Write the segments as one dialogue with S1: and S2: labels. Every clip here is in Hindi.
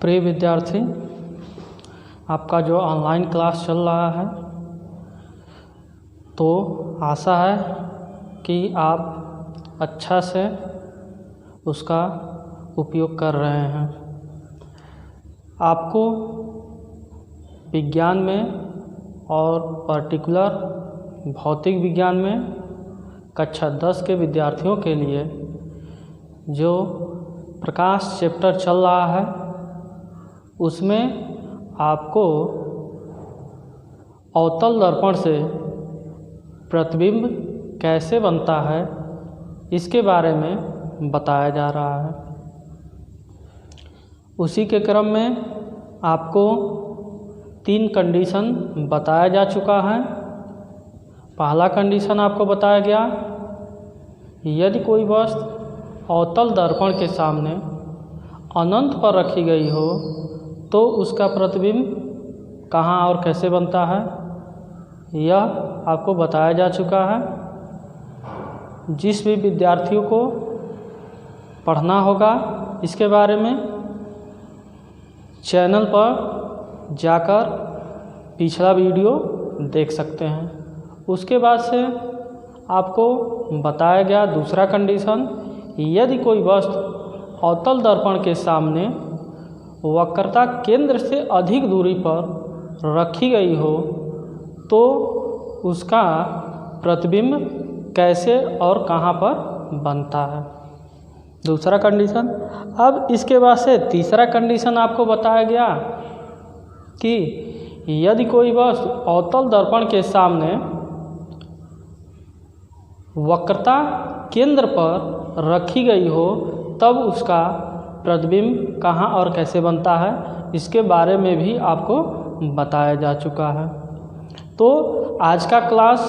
S1: प्रिय विद्यार्थी, आपका जो ऑनलाइन क्लास चल रहा है तो आशा है कि आप अच्छा से उसका उपयोग कर रहे हैं। आपको विज्ञान में और पर्टिकुलर भौतिक विज्ञान में कक्षा 10 के विद्यार्थियों के लिए जो प्रकाश चैप्टर चल रहा है उसमें आपको अवतल दर्पण से प्रतिबिंब कैसे बनता है इसके बारे में बताया जा रहा है। उसी के क्रम में आपको 3 कंडीशन बताया जा चुका है। पहला कंडीशन आपको बताया गया, यदि कोई वस्तु अवतल दर्पण के सामने अनंत पर रखी गई हो तो उसका प्रतिबिंब कहाँ और कैसे बनता है, यह आपको बताया जा चुका है। जिस भी विद्यार्थियों को पढ़ना होगा इसके बारे में चैनल पर जाकर पिछला वीडियो देख सकते हैं। उसके बाद से आपको बताया गया दूसरा कंडीशन, यदि कोई वस्तु अवतल दर्पण के सामने वक्रता केंद्र से अधिक दूरी पर रखी गई हो तो उसका प्रतिबिंब कैसे और कहाँ पर बनता है, दूसरा कंडीशन। अब इसके बाद से तीसरा कंडीशन आपको बताया गया कि यदि कोई वस्तु अवतल दर्पण के सामने वक्रता केंद्र पर रखी गई हो तब उसका प्रतिबिंब कहाँ और कैसे बनता है, इसके बारे में भी आपको बताया जा चुका है। तो आज का क्लास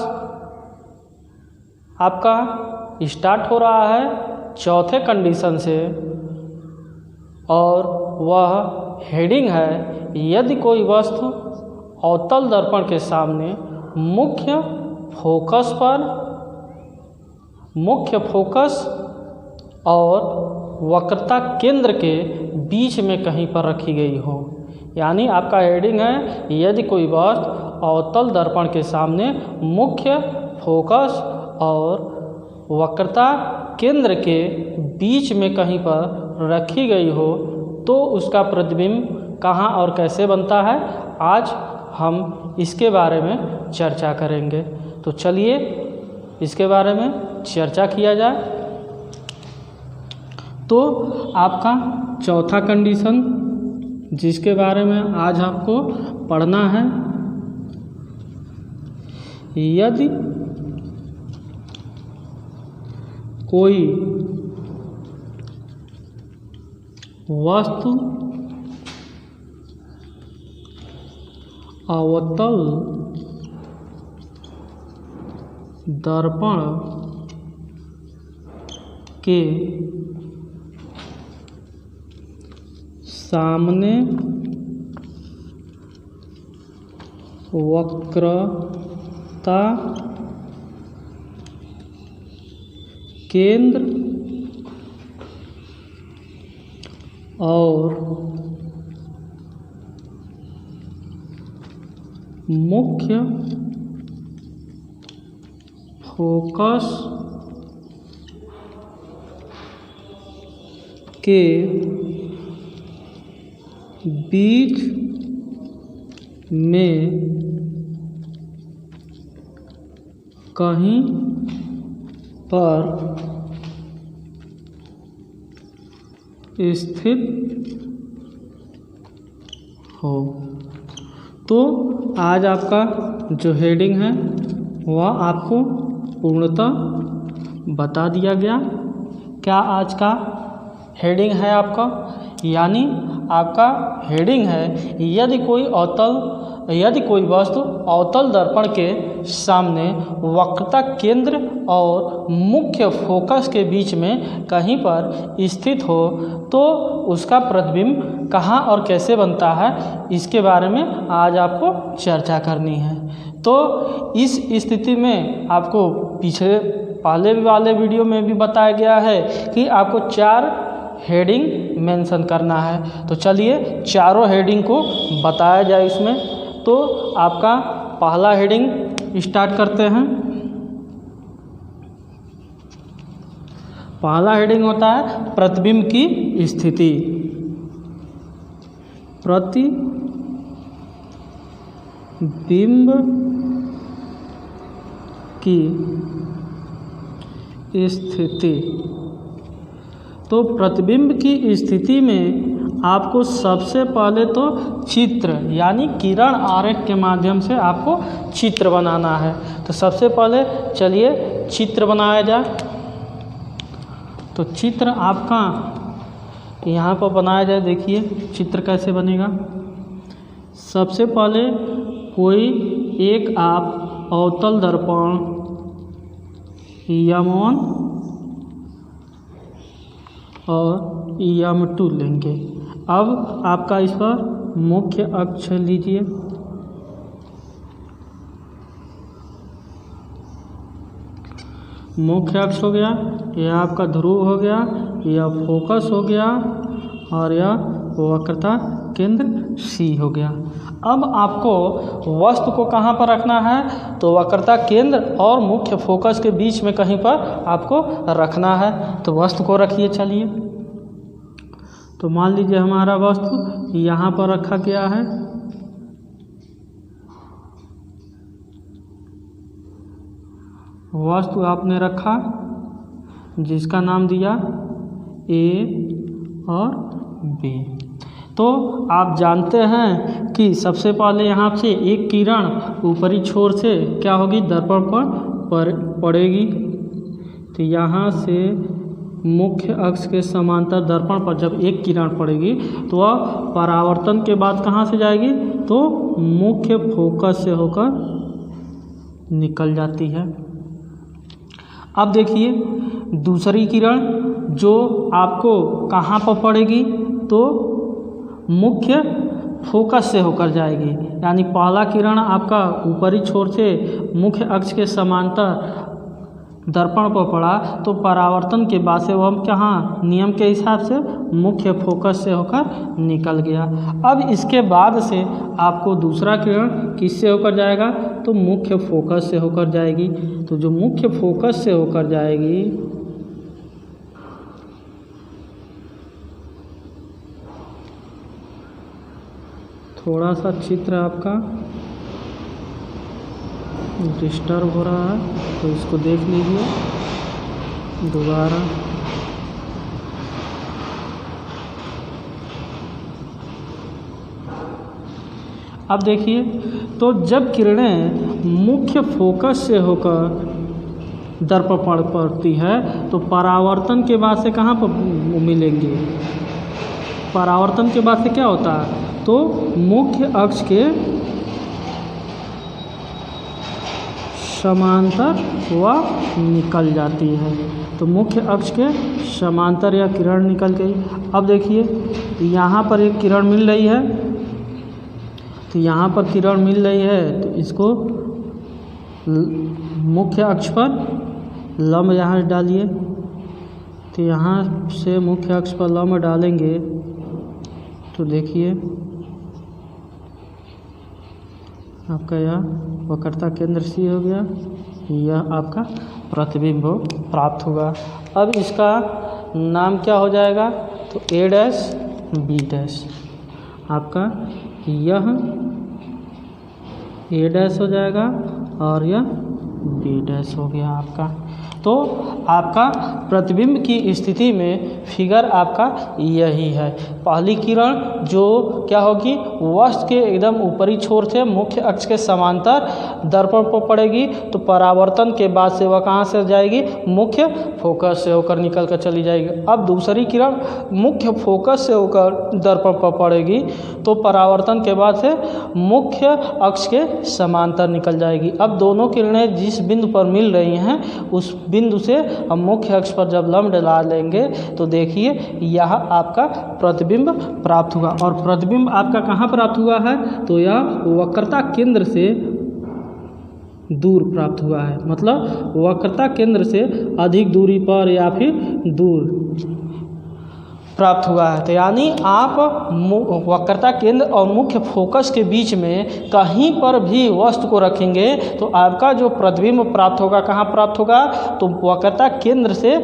S1: आपका स्टार्ट हो रहा है चौथे कंडीशन से और वह हेडिंग है, यदि कोई वस्तु अवतल दर्पण के सामने मुख्य फोकस और वक्रता केंद्र के बीच में कहीं पर रखी गई हो। यानी आपका हेडिंग है, यदि कोई वस्तु अवतल दर्पण के सामने मुख्य फोकस और वक्रता केंद्र के बीच में कहीं पर रखी गई हो तो उसका प्रतिबिंब कहाँ और कैसे बनता है, आज हम इसके बारे में चर्चा करेंगे। तो चलिए इसके बारे में चर्चा किया जाए। तो आपका चौथा कंडीशन जिसके बारे में आज आपको पढ़ना है, यदि कोई वस्तु अवतल दर्पण के सामने वक्रता केंद्र और मुख्य फोकस के बीच में कहीं पर स्थित हो। तो आज आपका जो हेडिंग है वह आपको पूर्णतः बता दिया गया। क्या आज का हेडिंग है आपका, यानी आपका हेडिंग है, यदि कोई वस्तु अवतल दर्पण के सामने वक्रता केंद्र और मुख्य फोकस के बीच में कहीं पर स्थित हो तो उसका प्रतिबिंब कहाँ और कैसे बनता है, इसके बारे में आज आपको चर्चा करनी है। तो इस स्थिति में आपको पहले वाले वीडियो में भी बताया गया है कि आपको 4 हेडिंग मेंशन करना है। तो चलिए चारों हेडिंग को बताया जाए इसमें। तो आपका पहला हेडिंग स्टार्ट करते हैं। पहला हेडिंग होता है प्रतिबिंब की स्थिति। प्रतिबिंब की स्थिति। तो प्रतिबिंब की स्थिति में आपको सबसे पहले तो चित्र यानी किरण आरेख के माध्यम से आपको चित्र बनाना है। तो सबसे पहले चलिए चित्र बनाया जाए। तो चित्र आपका यहाँ पर बनाया जाए। देखिए चित्र कैसे बनेगा। सबसे पहले कोई एक आप अवतल दर्पण M1 और M2 लेंगे। अब आपका इस पर मुख्य अक्ष लीजिए। मुख्य अक्ष हो गया, यह आपका ध्रुव हो गया, यह फोकस हो गया और यह वक्रता केंद्र C हो गया। अब आपको वस्तु को कहाँ पर रखना है? तो वक्रता केंद्र और मुख्य फोकस के बीच में कहीं पर आपको रखना है। तो वस्तु को रखिए। चलिए तो मान लीजिए हमारा वस्तु यहाँ पर रखा गया है। वस्तु आपने रखा जिसका नाम दिया A और B। तो आप जानते हैं कि सबसे पहले यहाँ से एक किरण ऊपरी छोर से क्या होगी? दर्पण पर पड़ेगी। तो यहाँ से मुख्य अक्ष के समांतर दर्पण पर जब एक किरण पड़ेगी तो वह परावर्तन के बाद कहाँ से जाएगी? तो मुख्य फोकस से होकर निकल जाती है। अब देखिए दूसरी किरण जो आपको कहाँ पर पड़ेगी? तो मुख्य फोकस से होकर जाएगी। यानी पहला किरण आपका ऊपरी छोर से मुख्य अक्ष के समांतर दर्पण पर पड़ा तो परावर्तन के बाद से वह कहाँ नियम के हिसाब से मुख्य फोकस से होकर निकल गया। अब इसके बाद से आपको दूसरा किरण किससे होकर जाएगा? तो मुख्य फोकस से होकर जाएगी। तो जो मुख्य फोकस से होकर जाएगी थोड़ा सा चित्र आपका डिस्टर्ब हो रहा है तो इसको देख लीजिए दोबारा। अब देखिए तो जब किरणें मुख्य फोकस से होकर दर्पण पर पड़ती है तो परावर्तन के बाद से कहाँ पर मिलेंगे? परावर्तन के बाद से क्या होता है? तो मुख्य अक्ष के समांतर वह निकल जाती है। तो मुख्य अक्ष के समांतर या किरण निकल गई। अब देखिए यहाँ पर एक किरण मिल रही है। तो यहाँ पर किरण मिल रही है तो इसको मुख्य अक्ष पर लंब यहाँ डालिए। तो यहाँ से मुख्य अक्ष पर लंब डालेंगे तो देखिए आपका यह वक्रता केंद्र C हो गया। यह आपका प्रतिबिंब प्राप्त होगा। अब इसका नाम क्या हो जाएगा? तो A डैश B डैश। आपका यह A डैश हो जाएगा और यह B डैश हो गया आपका। तो आपका प्रतिबिंब की स्थिति में फिगर आपका यही है। पहली किरण जो क्या होगी? वस्तु के एकदम ऊपरी छोर से मुख्य अक्ष के समांतर दर्पण पर पड़ेगी तो परावर्तन के बाद से वह कहाँ से जाएगी? मुख्य फोकस से होकर निकल कर चली जाएगी। अब दूसरी किरण मुख्य फोकस से होकर दर्पण पर पड़ेगी तो परावर्तन के बाद से मुख्य अक्ष के समांतर निकल जाएगी। अब दोनों किरणें जिस बिंदु पर मिल रही हैं उस बिंदु से हम मुख्य अक्ष पर जब लंब डला लेंगे तो देखिए यह आपका प्रतिबिंब प्राप्त हुआ। और प्रतिबिंब आपका कहाँ प्राप्त हुआ है? तो यह वक्रता केंद्र से दूर प्राप्त हुआ है। मतलब वक्रता केंद्र से अधिक दूरी पर या फिर दूर प्राप्त हुआ है। तो यानी आप वक्रता केंद्र और मुख्य फोकस के बीच में कहीं पर भी वस्तु को रखेंगे तो आपका जो प्रतिबिंब प्राप्त होगा, कहाँ प्राप्त होगा, तो वक्रता केंद्र से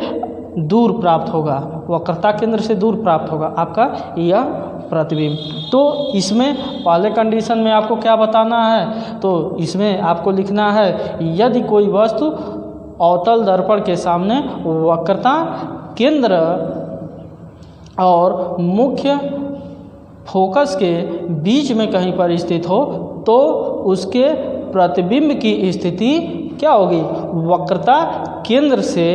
S1: दूर प्राप्त होगा, वक्रता केंद्र से दूर प्राप्त होगा आपका यह प्रतिबिंब। तो इसमें पहले कंडीशन में आपको क्या बताना है, तो इसमें आपको लिखना है यदि कोई वस्तु अवतल दर्पण के सामने वक्रता केंद्र और मुख्य फोकस के बीच में कहीं पर स्थित हो तो उसके प्रतिबिंब की स्थिति क्या होगी, वक्रता केंद्र से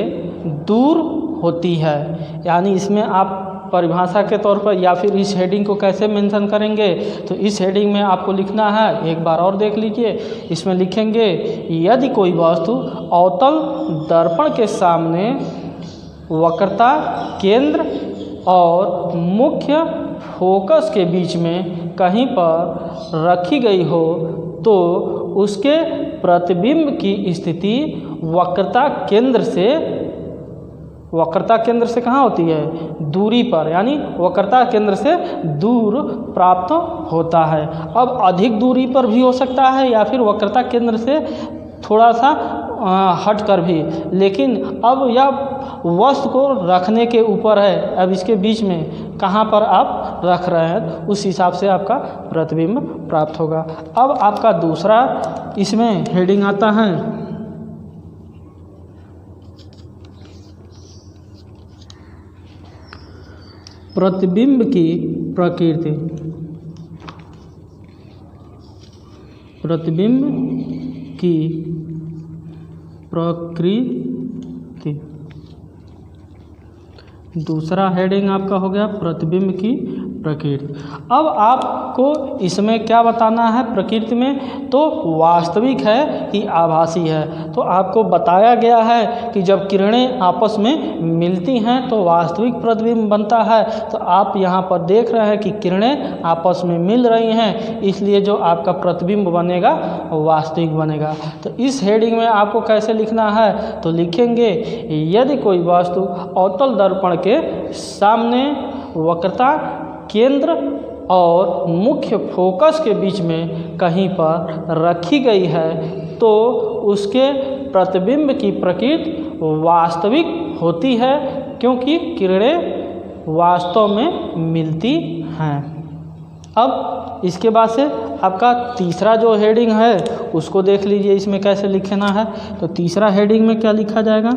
S1: दूर होती है। यानी इसमें आप परिभाषा के तौर पर या फिर इस हेडिंग को कैसे मेंशन करेंगे, तो इस हेडिंग में आपको लिखना है, एक बार और देख लीजिए, इसमें लिखेंगे यदि कोई वस्तु अवतल दर्पण के सामने वक्रता केंद्र और मुख्य फोकस के बीच में कहीं पर रखी गई हो तो उसके प्रतिबिंब की स्थिति वक्रता केंद्र से कहाँ होती है, दूरी पर, यानी वक्रता केंद्र से दूर प्राप्त होता है। अब अधिक दूरी पर भी हो सकता है या फिर वक्रता केंद्र से थोड़ा सा हट कर भी, लेकिन अब यह वस्तु को रखने के ऊपर है, अब इसके बीच में कहाँ पर आप रख रहे हैं उस हिसाब से आपका प्रतिबिंब प्राप्त होगा। अब आपका दूसरा इसमें हेडिंग आता है प्रतिबिंब की प्रकृति। प्रतिबिंब की प्रकृति, दूसरा हेडिंग आपका हो गया प्रतिबिंब की प्रकृति। अब आपको इसमें क्या बताना है, प्रकृति में तो वास्तविक है कि आभासी है। तो आपको बताया गया है कि जब किरणें आपस में मिलती हैं तो वास्तविक प्रतिबिंब बनता है। तो आप यहाँ पर देख रहे हैं कि किरणें आपस में मिल रही हैं, इसलिए जो आपका प्रतिबिंब बनेगा वास्तविक बनेगा। तो इस हेडिंग में आपको कैसे लिखना है, तो लिखेंगे यदि कोई वस्तु अवतल दर्पण के सामने वक्रता केंद्र और मुख्य फोकस के बीच में कहीं पर रखी गई है तो उसके प्रतिबिंब की प्रकृति वास्तविक होती है, क्योंकि किरणें वास्तव में मिलती हैं। अब इसके बाद से आपका तीसरा जो हेडिंग है उसको देख लीजिए, इसमें कैसे लिखना है। तो तीसरा हेडिंग में क्या लिखा जाएगा,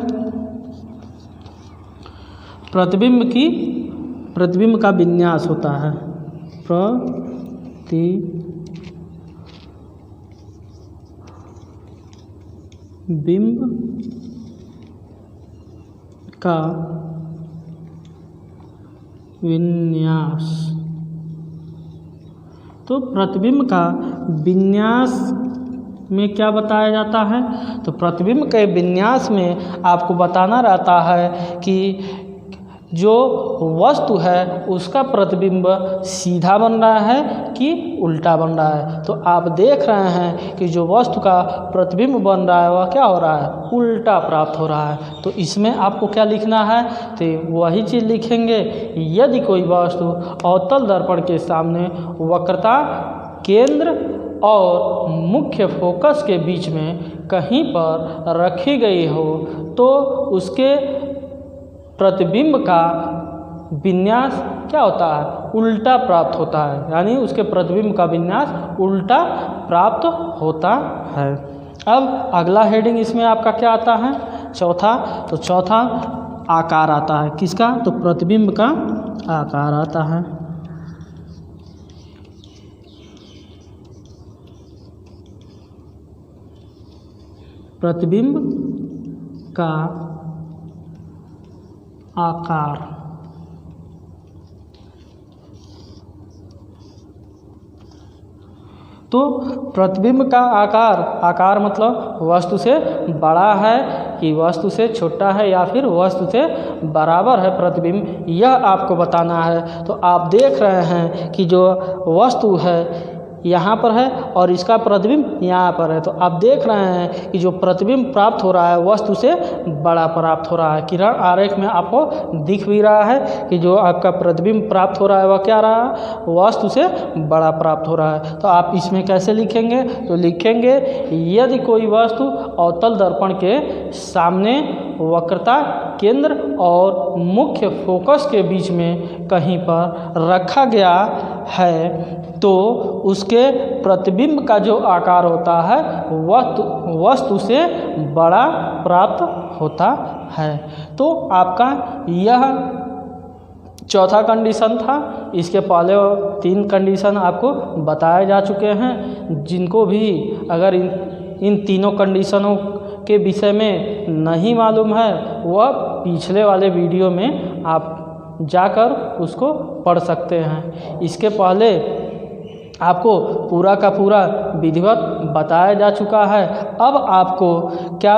S1: प्रतिबिंब का विन्यास होता है। प्रतिबिंब का विन्यास। तो प्रतिबिंब का विन्यास में क्या बताया जाता है, तो प्रतिबिंब के विन्यास में आपको बताना रहता है कि जो वस्तु है उसका प्रतिबिंब सीधा बन रहा है कि उल्टा बन रहा है। तो आप देख रहे हैं कि जो वस्तु का प्रतिबिंब बन रहा है वह क्या हो रहा है, उल्टा प्राप्त हो रहा है। तो इसमें आपको क्या लिखना है, तो वही चीज़ लिखेंगे यदि कोई वस्तु अवतल दर्पण के सामने वक्रता केंद्र और मुख्य फोकस के बीच में कहीं पर रखी गई हो तो उसके प्रतिबिंब का विन्यास क्या होता है, उल्टा प्राप्त होता है। यानी उसके प्रतिबिंब का विन्यास उल्टा प्राप्त होता है। अब अगला हेडिंग इसमें आपका क्या आता है, चौथा। तो चौथा आकार आता है, किसका, तो प्रतिबिंब का आकार आता है। प्रतिबिंब का आकार। तो प्रतिबिंब का आकार मतलब वस्तु से बड़ा है कि वस्तु से छोटा है या फिर वस्तु से बराबर है प्रतिबिंब, यह आपको बताना है। तो आप देख रहे हैं कि जो वस्तु है यहाँ पर है और इसका प्रतिबिंब यहाँ पर है। तो आप देख रहे हैं कि जो प्रतिबिंब प्राप्त हो रहा है वस्तु से बड़ा प्राप्त हो रहा है। किरण आरेख में आपको दिख भी रहा है कि जो आपका प्रतिबिंब प्राप्त हो रहा है वह क्या रहा है, वस्तु से बड़ा प्राप्त हो रहा है। तो आप इसमें कैसे लिखेंगे, तो लिखेंगे यदि कोई वस्तु अवतल दर्पण के सामने वक्रता केंद्र और मुख्य फोकस के बीच में कहीं पर रखा गया है तो उसके प्रतिबिंब का जो आकार होता है वह वस्तु से बड़ा प्राप्त होता है। तो आपका यह चौथा कंडीशन था। इसके पहले 3 कंडीशन आपको बताए जा चुके हैं। जिनको भी अगर इन तीनों कंडीशनों के विषय में नहीं मालूम है वह पिछले वाले वीडियो में आप जाकर उसको पढ़ सकते हैं। इसके पहले आपको पूरा का पूरा विधिवत बताया जा चुका है। अब आपको क्या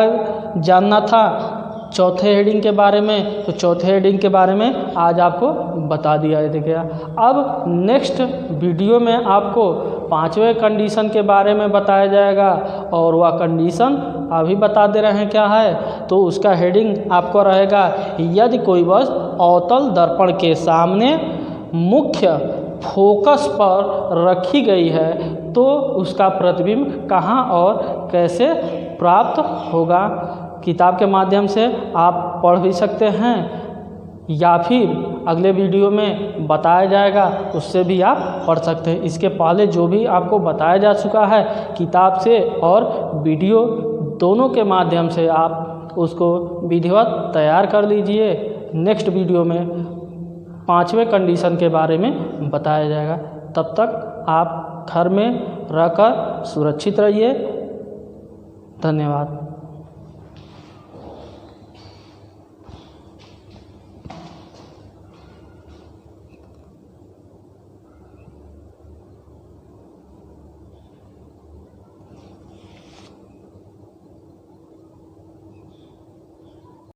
S1: जानना था चौथे हेडिंग के बारे में, तो चौथे हेडिंग के बारे में आज आपको बता दिया गया। अब नेक्स्ट वीडियो में आपको 5वें कंडीशन के बारे में बताया जाएगा और वह कंडीशन अभी बता दे रहे हैं क्या है। तो उसका हेडिंग आपको रहेगा यदि कोई वस्तु अवतल दर्पण के सामने मुख्य फोकस पर रखी गई है तो उसका प्रतिबिंब कहाँ और कैसे प्राप्त होगा। किताब के माध्यम से आप पढ़ भी सकते हैं या फिर अगले वीडियो में बताया जाएगा उससे भी आप पढ़ सकते हैं। इसके पहले जो भी आपको बताया जा चुका है किताब से और वीडियो दोनों के माध्यम से आप उसको विधिवत तैयार कर लीजिए। नेक्स्ट वीडियो में 5वें कंडीशन के बारे में बताया जाएगा। तब तक आप घर में रहकर सुरक्षित रहिए। धन्यवाद।